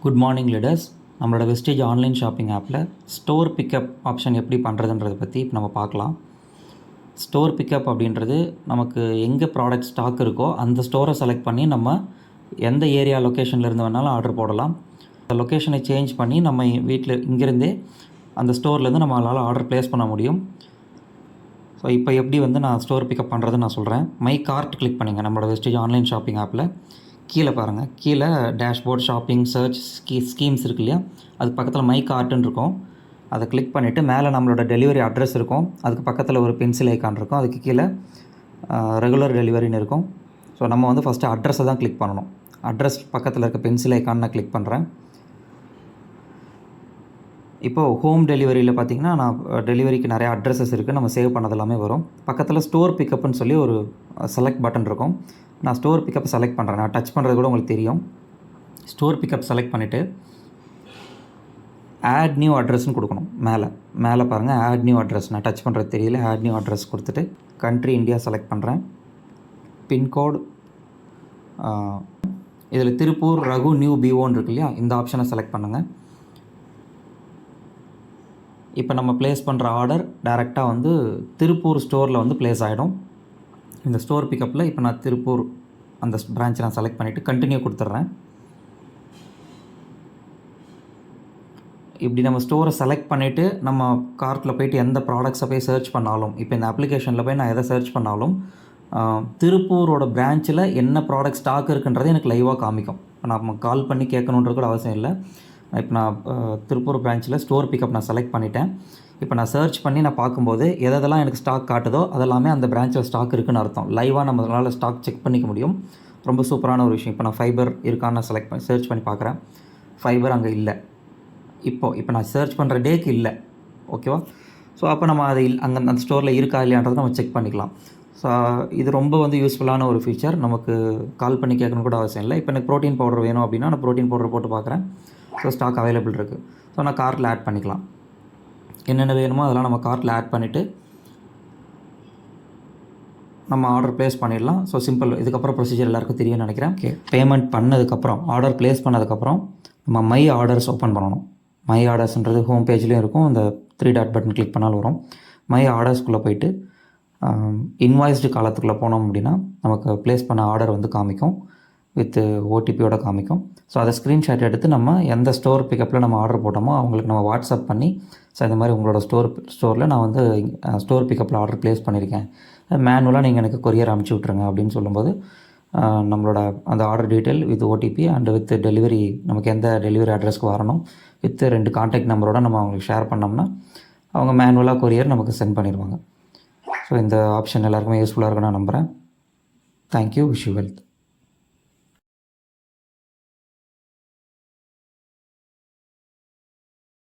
Good morning leaders. நம்மளோட wastage online shopping ஆப்பில் store pickup option எப்படி பண்ணுறதுன்றதை பற்றி இப்போ நம்ம பார்க்கலாம். ஸ்டோர் பிக்கப் அப்படின்றது நமக்கு எங்கே ப்ராடக்ட் ஸ்டாக் இருக்கோ அந்த ஸ்டோரை செலக்ட் பண்ணி நம்ம எந்த ஏரியா லொக்கேஷனில் இருந்து வேணாலும் ஆர்டர் போடலாம். அந்த லொக்கேஷனை சேஞ்ச் பண்ணி நம்ம வீட்டில் இங்கேருந்தே அந்த ஸ்டோர்லேருந்து நம்மளால் ஆர்டர் ப்ளேஸ் பண்ண முடியும். ஸோ இப்போ எப்படி நான் ஸ்டோர் பிக்கப் பண்ணுறதுன்னு நான் சொல்கிறேன். மை கார்ட் கிளிக் பண்ணிங்க நம்மளோட வெஸ்டேஜ் ஆன்லைன் ஷாப்பிங் ஆப்பில். கீழே பாருங்கள், கீழே டேஷ்போர்ட், ஷாப்பிங், சர்ச், ஸ்கீம்ஸ் இருக்கு இல்லையா, அதுக்கு பக்கத்தில் மை கார்ட்டுன்னு இருக்கும். அதை கிளிக் பண்ணிவிட்டு மேலே நம்மளோட டெலிவரி அட்ரஸ் இருக்கும். அதுக்கு பக்கத்தில் ஒரு பென்சில் ஐக்கான் இருக்கும். அதுக்கு கீழே ரெகுலர் டெலிவரின்னு இருக்கும். ஸோ நம்ம ஃபஸ்ட்டு அட்ரஸை தான் கிளிக் பண்ணணும். அட்ரஸ் பக்கத்தில் இருக்க பென்சில் ஐக்கான் நான் கிளிக் பண்ணுறேன். இப்போது ஹோம் டெலிவரியில் பார்த்திங்கன்னா நான் டெலிவரிக்கு நிறையா அட்ரஸஸ் இருக்குது. நம்ம சேவ் பண்ணது எல்லாமே வரும். பக்கத்தில் ஸ்டோர் பிக்கப்னு சொல்லி ஒரு செலக்ட் பட்டன் இருக்கும். நான் ஸ்டோர் பிக்கப் செலக்ட் பண்ணுறேன். நான் டச் பண்ணுறது கூட உங்களுக்கு தெரியும். ஸ்டோர் பிக்கப் செலக்ட் பண்ணிவிட்டு ஆட் நியூ அட்ரஸ்ன்னு கொடுக்கணும். மேலே பாருங்கள், ஆட் நியூ அட்ரஸ். நான் டச் பண்ணுறது தெரியல. ஆட் நியூ அட்ரஸ் கொடுத்துட்டு கண்ட்ரி இந்தியா செலக்ட் பண்ணுறேன். பின்கோடு இதில் திருப்பூர் ரகு நியூ பிஓன்னு இருக்கு இல்லையா, இந்த ஆப்ஷனை செலக்ட் பண்ணுங்கள். இப்போ நம்ம ப்ளேஸ் பண்ணுற ஆர்டர் டைரெக்டாக திருப்பூர் ஸ்டோரில் ப்ளேஸ் ஆகிடும். இந்த ஸ்டோர் பிக்கப்பில் இப்போ நான் திருப்பூர் அந்த பிரான்ச்சை நான் செலக்ட் பண்ணிவிட்டு கண்டினியூ கொடுத்துட்றேன். இப்படி நம்ம ஸ்டோரை செலக்ட் பண்ணிவிட்டு நம்ம கார்ட்டில் போய்ட்டு எந்த ப்ராடக்ட்ஸை போய் சர்ச் பண்ணாலும், இப்போ இந்த அப்ளிகேஷனில் போய் நான் எதை சர்ச் பண்ணாலும் திருப்பூரோட பிரான்ச்சில் என்ன ப்ராடக்ட் ஸ்டாக் இருக்குன்றது எனக்கு லைவாக காமிக்கும். நம்ம கால் பண்ணி கேட்கணுன்றது கூட அவசியம் இல்லை. இப்போ நான் திருப்பூர் பிரான்ச்சில் ஸ்டோர் பிக்கப் நான் செலக்ட் பண்ணிட்டேன். இப்போ நான் சர்ச் பண்ணி நான் பார்க்கும்போது எதெல்லாம் எனக்கு ஸ்டாக் காட்டுதோ அதெல்லாமே அந்த பிரான்ச்சில் ஸ்டாக் இருக்குதுன்னு அர்த்தம். லைவாக நம்மளால் ஸ்டாக் செக் பண்ணிக்க முடியும். ரொம்ப சூப்பரான ஒரு விஷயம். இப்போ நான் ஃபைபர் இருக்கான்னு நான் செலக்ட் பண்ணி சர்ச் பண்ணி பார்க்குறேன். ஃபைபர் அங்கே இல்லை. இப்போ நான் சர்ச் பண்ணுற டேக்கு இல்லை. ஓகேவா? ஸோ அப்போ நம்ம அதை அங்கே அந்த ஸ்டோரில் இருக்கா இல்லையான்றதை நம்ம செக் பண்ணிக்கலாம். ஸோ இது ரொம்ப யூஸ்ஃபுல்லான ஒரு ஃபீச்சர். நமக்கு கால் பண்ணி கேட்கணும் கூட அவசியம் இல்லை. இப்போ எனக்கு ப்ரோட்டீன் பவுடர் வேணும் அப்படின்னா நான் ப்ரோட்டீன் பவுடர் போட்டு பார்க்குறேன். ஸோ ஸ்டாக் அவைலபிள் இருக்குது. ஸோ நான் கார்ட்டில் ஆட் பண்ணிக்கலாம். என்னென்ன வேணுமோ அதெல்லாம் நம்ம கார்ட்டில் ஆட் பண்ணிவிட்டு நம்ம ஆர்டர் ப்ளேஸ் பண்ணிடலாம். So simple. இதுக்கப்புறம் ப்ரொசீஜர் எல்லாருக்கும் தெரியும்னு நினைக்கிறேன். ஓகே, பேமெண்ட் பண்ணதுக்கப்புறம், ஆர்டர் ப்ளேஸ் பண்ணதுக்கப்புறம் நம்ம மை ஆர்டர்ஸ் ஓப்பன் பண்ணணும். மை ஆர்டர்ஸ்ன்றது ஹோம் பேஜ்லேயும் இருக்கும். அந்த 3 டாட் பட்டன் கிளிக் பண்ணாலும் வரும். மை ஆர்டர்ஸ்குள்ளே போயிட்டு இன்வாய்ஸ்டு காலத்துக்குள்ளே போனோம் அப்படின்னா நமக்கு ப்ளேஸ் பண்ண ஆர்டர் காமிக்கும். வித் ஓடிபியோட காமிக்கும். ஸோ அதை ஸ்க்ரீன்ஷாட் எடுத்து நம்ம எந்த ஸ்டோர் பிக்கப்பில் நம்ம ஆர்டர் போட்டோமோ அவங்களுக்கு நம்ம வாட்ஸ்அப் பண்ணி, ஸோ இந்த மாதிரி உங்களோட ஸ்டோரில் நான் ஸ்டோர் பிக்கப்பில் ஆர்டர் ப்ளேஸ் பண்ணியிருக்கேன், மேனுவலாக நீங்கள் எனக்கு கொரியர் அனுப்பிச்சி விட்ருங்க அப்படின்னு சொல்லும்போது நம்மளோட அந்த order detail with OTP and with delivery, நமக்கு எந்த டெலிவரி அட்ரஸ்க்கு வரணும், வித் 2 கான்டாக்ட் நம்பரோடு நம்ம அவங்களுக்கு ஷேர் பண்ணோம்னா அவங்க மேனுவலாக கொரியர் நமக்கு சென்ட் பண்ணிடுவாங்க. ஸோ இந்த ஆப்ஷன் எல்லாருக்குமே யூஸ்ஃபுல்லாக இருக்குன்னு நான் நம்புகிறேன். தேங்க்யூ. Wish you wealth.